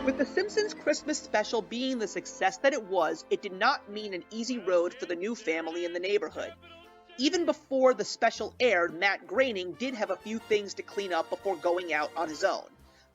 With The Simpsons Christmas special being the success that it was, it did not mean an easy road for the new family in the neighborhood. Even before the special aired, Matt Groening did have a few things to clean up before going out on his own.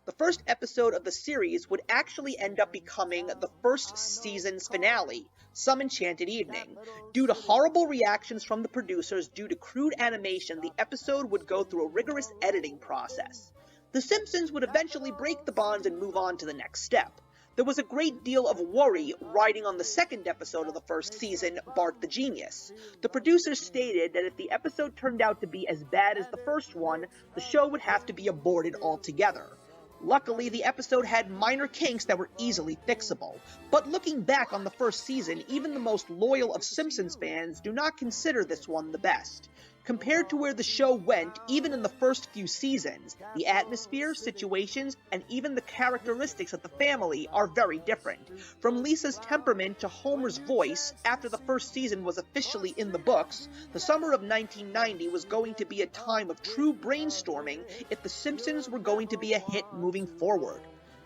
The first episode of the series would actually end up becoming the first season's finale, Some Enchanted Evening. Due to horrible reactions from the producers due to crude animation, the episode would go through a rigorous editing process. The Simpsons would eventually break the bonds and move on to the next step. There was a great deal of worry riding on the second episode of the first season, Bart the Genius. The producers stated that if the episode turned out to be as bad as the first one, the show would have to be aborted altogether. Luckily, the episode had minor kinks that were easily fixable, but looking back on the first season, even the most loyal of Simpsons fans do not consider this one the best. Compared to where the show went, even in the first few seasons, the atmosphere, situations, and even the characteristics of the family are very different. From Lisa's temperament to Homer's voice, after the first season was officially in the books, the summer of 1990 was going to be a time of true brainstorming if The Simpsons were going to be a hit moving forward.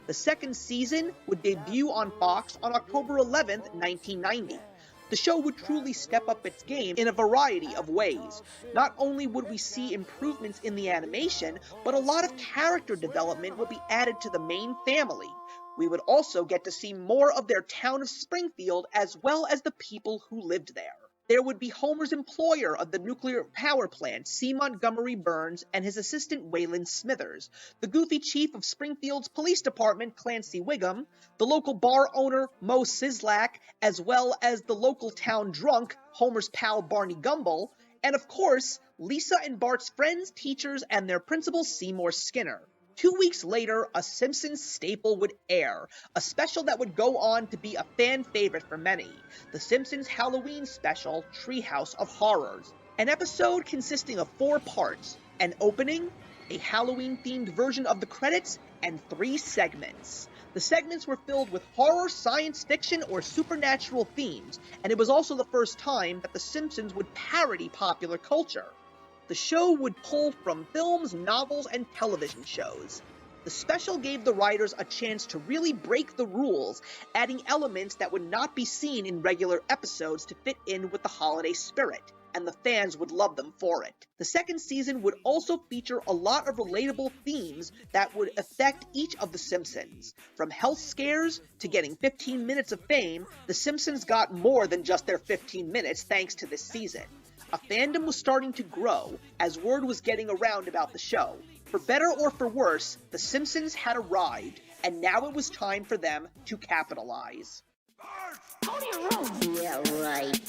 The second season would debut on Fox on October 11th, 1990. The show would truly step up its game in a variety of ways. Not only would we see improvements in the animation, but a lot of character development would be added to the main family. We would also get to see more of their town of Springfield as well as the people who lived there. There would be Homer's employer of the nuclear power plant, C. Montgomery Burns, and his assistant Wayland Smithers, the goofy chief of Springfield's police department, Clancy Wiggum, the local bar owner, Mo Sislak, as well as the local town drunk, Homer's pal Barney Gumble, and of course, Lisa and Bart's friends, teachers, and their principal, Seymour Skinner. 2 weeks later, a Simpsons staple would air, a special that would go on to be a fan favorite for many, The Simpsons Halloween special, Treehouse of Horrors. An episode consisting of 4 parts, an opening, a Halloween-themed version of the credits, and 3 segments. The segments were filled with horror, science fiction, or supernatural themes, and it was also the first time that The Simpsons would parody popular culture. The show would pull from films, novels, and television shows. The special gave the writers a chance to really break the rules, adding elements that would not be seen in regular episodes to fit in with the holiday spirit, and the fans would love them for it. The second season would also feature a lot of relatable themes that would affect each of the Simpsons. From health scares to getting 15 minutes of fame, the Simpsons got more than just their 15 minutes thanks to this season. A fandom was starting to grow, as word was getting around about the show. For better or for worse, The Simpsons had arrived, and now it was time for them to capitalize. Yeah, right.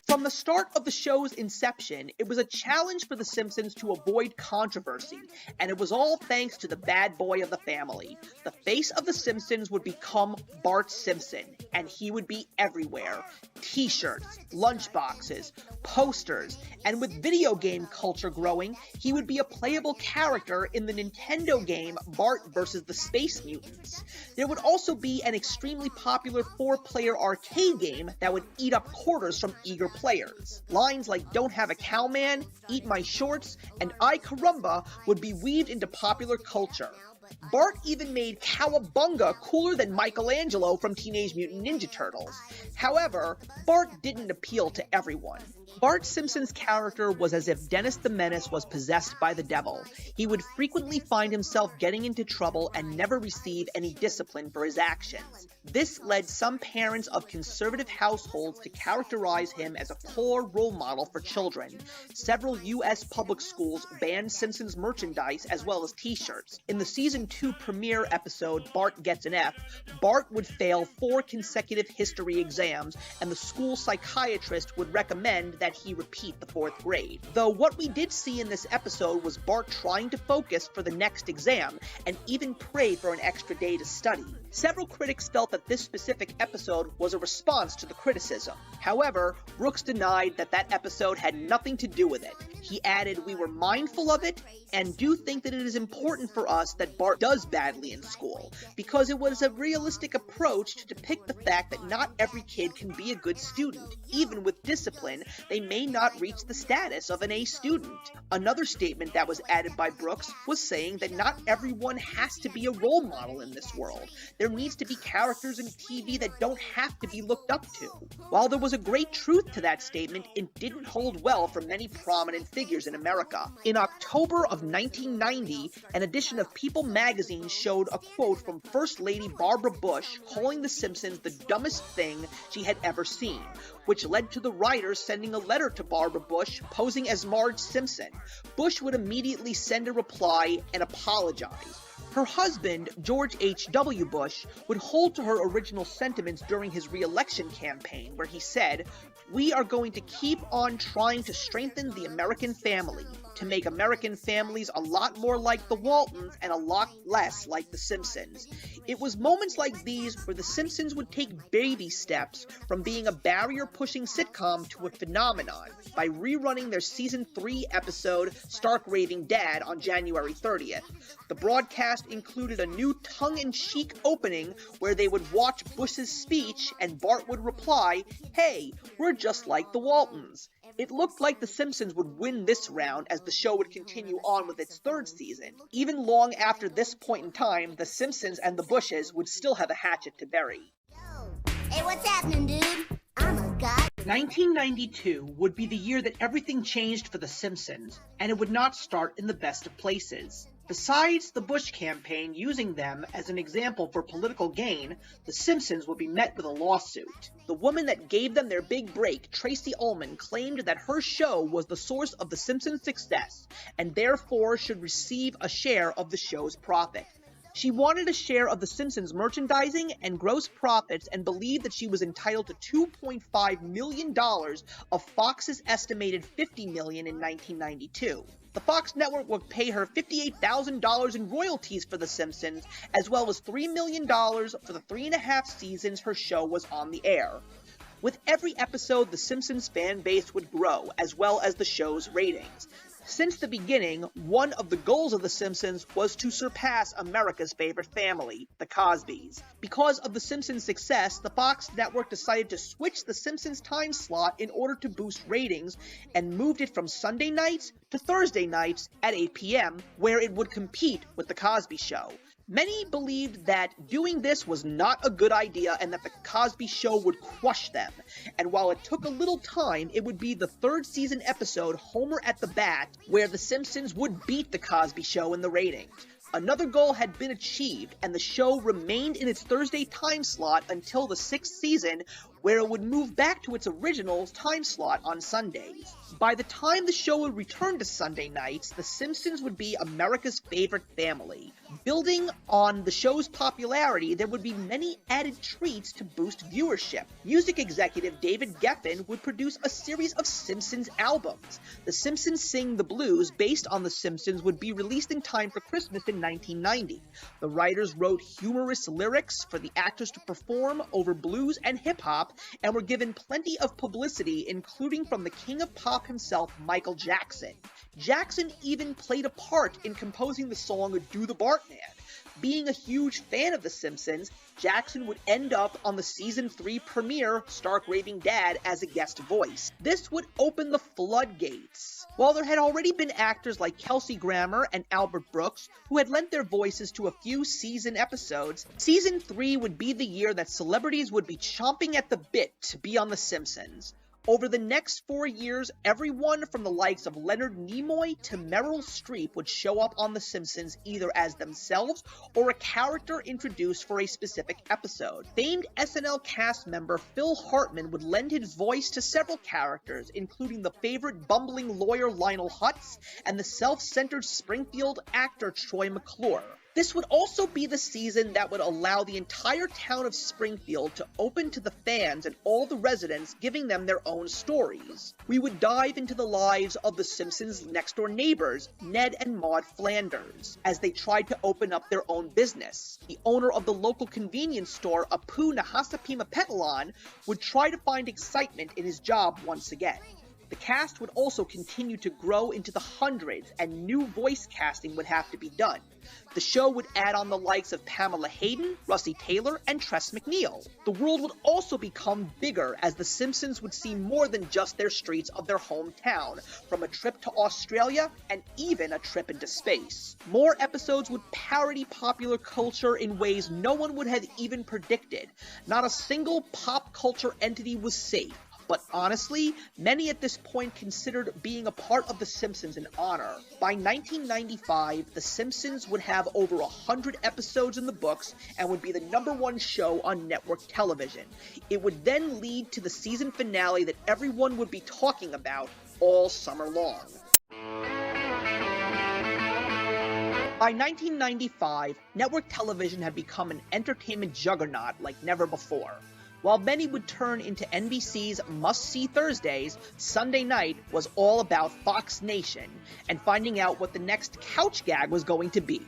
From the start of the show's inception, it was a challenge for The Simpsons to avoid controversy, and it was all thanks to the bad boy of the family. The face of The Simpsons would become Bart Simpson, and he would be everywhere. T-shirts, lunchboxes, posters, and with video game culture growing, he would be a playable character in the Nintendo game Bart vs. the Space Mutants. There would also be an extremely popular 4-player arcade game that would eat up quarters from eager players. Lines like "Don't have a cow man," "Eat my shorts," and "I carumba" would be weaved into popular culture. Bart even made Cowabunga cooler than Michelangelo from Teenage Mutant Ninja Turtles. However, Bart didn't appeal to everyone. Bart Simpson's character was as if Dennis the Menace was possessed by the devil. He would frequently find himself getting into trouble and never receive any discipline for his actions. This led some parents of conservative households to characterize him as a poor role model for children. Several U.S. public schools banned Simpsons merchandise as well as t-shirts. In the Season 2 premiere episode, Bart Gets an F, Bart would fail 4 consecutive history exams, and the school psychiatrist would recommend that he repeat the 4th grade. Though what we did see in this episode was Bart trying to focus for the next exam, and even prayed for an extra day to study. Several critics felt that this specific episode was a response to the criticism. However, Brooks denied that that episode had nothing to do with it. He added, "We were mindful of it, and do think that it is important for us that Bart does badly in school, because it was a realistic approach to depict the fact that not every kid can be a good student. Even with discipline, they may not reach the status of an A student." Another statement that was added by Brooks was saying that not everyone has to be a role model in this world. there needs to be characters in TV that don't have to be looked up to. While there was a great truth to that statement, it didn't hold well for many prominent figures in America. In October of 1990, an edition of People magazine showed a quote from First Lady Barbara Bush calling The Simpsons the dumbest thing she had ever seen, which led to the writers sending a letter to Barbara Bush posing as Marge Simpson. Bush would immediately send a reply and apologize. Her husband, George H.W. Bush, would hold to her original sentiments during his re-election campaign, where he said, "We are going to keep on trying to strengthen the American family, to make American families a lot more like the Waltons and a lot less like The Simpsons." It was moments like these where The Simpsons would take baby steps from being a barrier-pushing sitcom to a phenomenon by rerunning their Season 3 episode, Stark Raving Dad, on January 30th. The broadcast included a new tongue-in-cheek opening where they would watch Bush's speech and Bart would reply, "Hey, we're just like the Waltons." It looked like The Simpsons would win this round as the show would continue on with its third season. Even long after this point in time, The Simpsons and the Bushes would still have a hatchet to bury. Hey, what's happening, dude? I'm a god. 1992 would be the year that everything changed for The Simpsons, and it would not start in the best of places. Besides the Bush campaign using them as an example for political gain, The Simpsons would be met with a lawsuit. The woman that gave them their big break, Tracy Ullman, claimed that her show was the source of The Simpsons' success, and therefore should receive a share of the show's profit. She wanted a share of The Simpsons' merchandising and gross profits and believed that she was entitled to $2.5 million of Fox's estimated $50 million in 1992. The Fox network would pay her $58,000 in royalties for The Simpsons, as well as $3 million for the 3.5 seasons her show was on the air. With every episode, The Simpsons fan base would grow, as well as the show's ratings. Since the beginning, one of the goals of The Simpsons was to surpass America's favorite family, the Cosbys. Because of The Simpsons' success, the Fox network decided to switch The Simpsons time slot in order to boost ratings and moved it from Sunday nights to Thursday nights at 8 p.m., where it would compete with The Cosby Show. Many believed that doing this was not a good idea and that The Cosby Show would crush them. And while it took a little time, it would be the third season episode, Homer at the Bat, where The Simpsons would beat The Cosby Show in the ratings. Another goal had been achieved, and the show remained in its Thursday time slot until the 6th season, where it would move back to its original time slot on Sundays. By the time the show would return to Sunday nights, The Simpsons would be America's favorite family. Building on the show's popularity, there would be many added treats to boost viewership. Music executive David Geffen would produce a series of Simpsons albums. The Simpsons Sing the Blues, based on The Simpsons, would be released in time for Christmas in 1990. The writers wrote humorous lyrics for the actors to perform over blues and hip-hop, and were given plenty of publicity, including from the king of pop himself, Michael Jackson. Jackson even played a part in composing the song Do the Bartman. Being a huge fan of The Simpsons, Jackson would end up on the Season 3 premiere, Stark Raving Dad, as a guest voice. This would open the floodgates. While there had already been actors like Kelsey Grammer and Albert Brooks who had lent their voices to a few season episodes, Season 3 would be the year that celebrities would be chomping at the bit to be on The Simpsons. Over the next 4 years, everyone from the likes of Leonard Nimoy to Meryl Streep would show up on The Simpsons either as themselves or a character introduced for a specific episode. Famed SNL cast member Phil Hartman would lend his voice to several characters, including the favorite bumbling lawyer Lionel Hutz and the self-centered Springfield actor Troy McClure. This would also be the season that would allow the entire town of Springfield to open to the fans and all the residents, giving them their own stories. We would dive into the lives of the Simpsons' next-door neighbors, Ned and Maude Flanders, as they tried to open up their own business. The owner of the local convenience store, Apu Nahasapima Petalon, would try to find excitement in his job once again. The cast would also continue to grow into the hundreds, and new voice casting would have to be done. The show would add on the likes of Pamela Hayden, Russi Taylor, and Tress MacNeille. The world would also become bigger, as The Simpsons would see more than just their streets of their hometown, from a trip to Australia and even a trip into space. More episodes would parody popular culture in ways no one would have even predicted. Not a single pop culture entity was safe. But honestly, many at this point considered being a part of The Simpsons an honor. By 1995, The Simpsons would have over 100 episodes in the books and would be the #1 show on network television. It would then lead to the season finale that everyone would be talking about all summer long. By 1995, network television had become an entertainment juggernaut like never before. While many would turn into NBC's must-see Thursdays, Sunday night was all about Fox Nation and finding out what the next couch gag was going to be.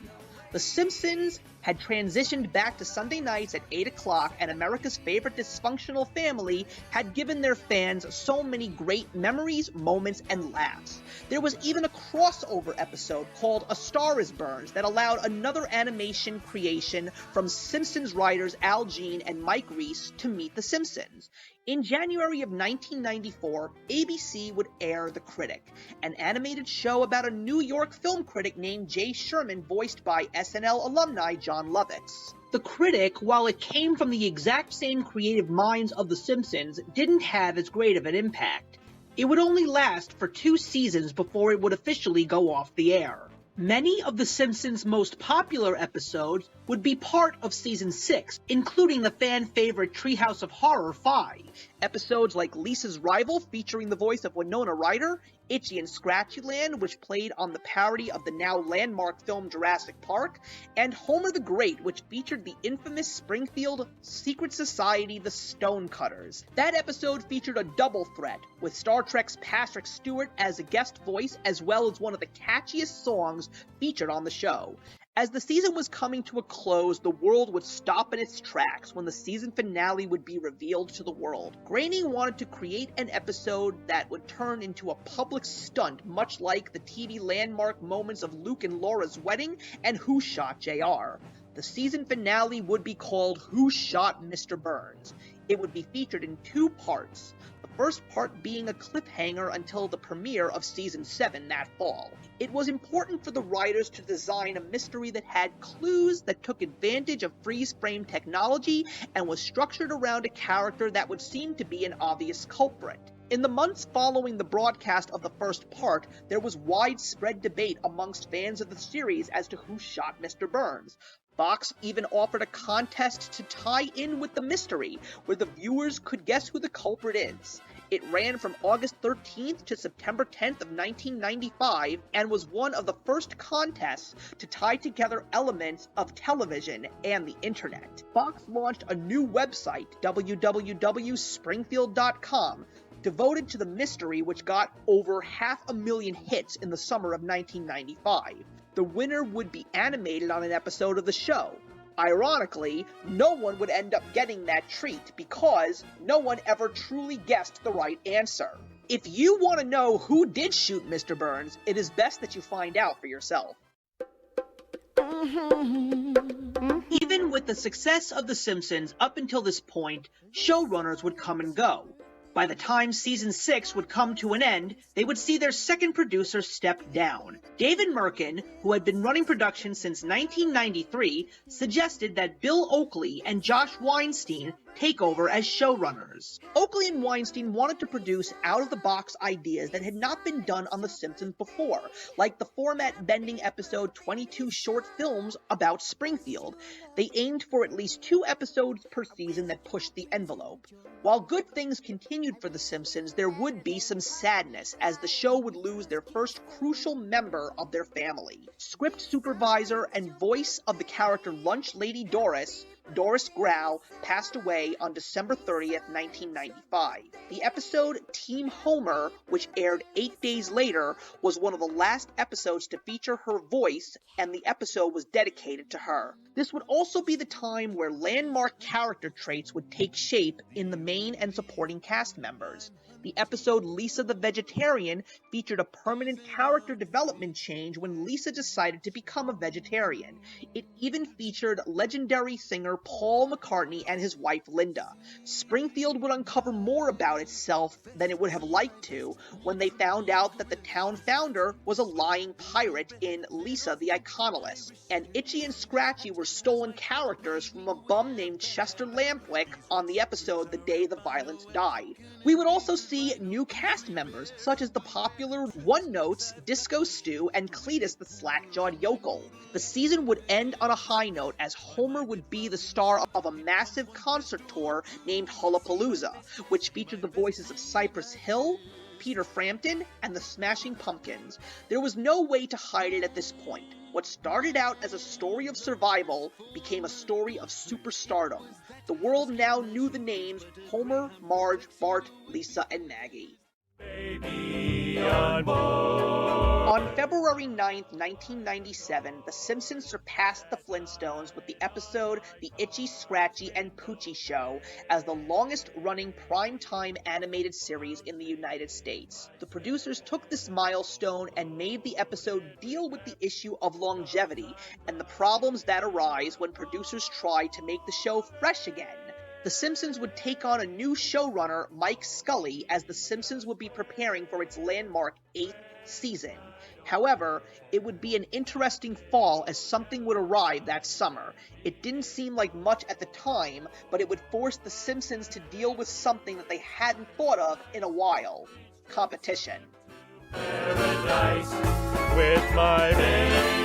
The Simpsons had transitioned back to Sunday nights at 8 o'clock, and America's favorite dysfunctional family had given their fans so many great memories, moments, and laughs. There was even a crossover episode called A Star is Born that allowed another animation creation from Simpsons writers Al Jean and Mike Reiss to meet The Simpsons. In January of 1994, ABC would air The Critic, an animated show about a New York film critic named Jay Sherman, voiced by SNL alumni John Lovitz. The Critic, while it came from the exact same creative minds of The Simpsons, didn't have as great of an impact. It would only last for 2 seasons before it would officially go off the air. Many of The Simpsons' most popular episodes would be part of Season 6, including the fan-favorite Treehouse of Horror 5. Episodes like Lisa's Rival, featuring the voice of Winona Ryder, Itchy and Scratchy Land, which played on the parody of the now landmark film Jurassic Park, and Homer the Great, which featured the infamous Springfield secret society, the Stonecutters. That episode featured a double threat, with Star Trek's Patrick Stewart as a guest voice, as well as one of the catchiest songs featured on the show. As the season was coming to a close, the world would stop in its tracks when the season finale would be revealed to the world. Groening wanted to create an episode that would turn into a public stunt, much like the TV landmark moments of Luke and Laura's wedding and Who Shot JR. The season finale would be called Who Shot Mr. Burns. It would be featured in 2 parts. The first part being a cliffhanger until the premiere of Season 7 that fall. It was important for the writers to design a mystery that had clues that took advantage of freeze-frame technology and was structured around a character that would seem to be an obvious culprit. In the months following the broadcast of the first part, there was widespread debate amongst fans of the series as to who shot Mr. Burns. Fox even offered a contest to tie in with the mystery, where the viewers could guess who the culprit is. It ran from August 13th to September 10th of 1995 and was one of the first contests to tie together elements of television and the internet. Fox launched a new website, www.springfield.com, devoted to the mystery, which got over 500,000 hits in the summer of 1995. The winner would be animated on an episode of the show. Ironically, no one would end up getting that treat because no one ever truly guessed the right answer. If you want to know who did shoot Mr. Burns, it is best that you find out for yourself. Even with the success of The Simpsons up until this point, showrunners would come and go. By the time Season 6 would come to an end, they would see their second producer step down. David Merkin, who had been running production since 1993, suggested that Bill Oakley and Josh Weinstein take over as showrunners. Oakley and Weinstein wanted to produce out-of-the-box ideas that had not been done on The Simpsons before, like the format-bending episode 22 short films about Springfield. They aimed for at least 2 episodes per season that pushed the envelope. While good things continued for The Simpsons, there would be some sadness as the show would lose their first crucial member of their family. Script supervisor and voice of the character Lunch Lady Doris Grau, passed away on December 30th, 1995. The episode Team Homer, which aired 8 days later, was one of the last episodes to feature her voice, and the episode was dedicated to her. This would also be the time where landmark character traits would take shape in the main and supporting cast members. The episode Lisa the Vegetarian featured a permanent character development change when Lisa decided to become a vegetarian. It even featured legendary singer Paul McCartney and his wife Linda. Springfield would uncover more about itself than it would have liked to when they found out that the town founder was a lying pirate in Lisa the Iconolist, and Itchy and Scratchy were stolen characters from a bum named Chester Lampwick on the episode The Day the Violence Died. We would also see new cast members, such as the popular One Notes, Disco Stew, and Cletus the Slack-Jawed Yokel. The season would end on a high note as Homer would be the star of a massive concert tour named Hullapalooza, which featured the voices of Cypress Hill, Peter Frampton, and the Smashing Pumpkins. There was no way to hide it at this point. What started out as a story of survival became a story of superstardom. The world now knew the names Homer, Marge, Bart, Lisa, and Maggie. Baby on board. On February 9th, 1997, The Simpsons surpassed The Flintstones with the episode The Itchy, Scratchy, and Poochie Show as the longest-running primetime animated series in the United States. The producers took this milestone and made the episode deal with the issue of longevity and the problems that arise when producers try to make the show fresh again. The Simpsons would take on a new showrunner, Mike Scully, as The Simpsons would be preparing for its landmark 8th season. However, it would be an interesting fall as something would arrive that summer. It didn't seem like much at the time, but it would force The Simpsons to deal with something that they hadn't thought of in a while: competition. Paradise with my baby.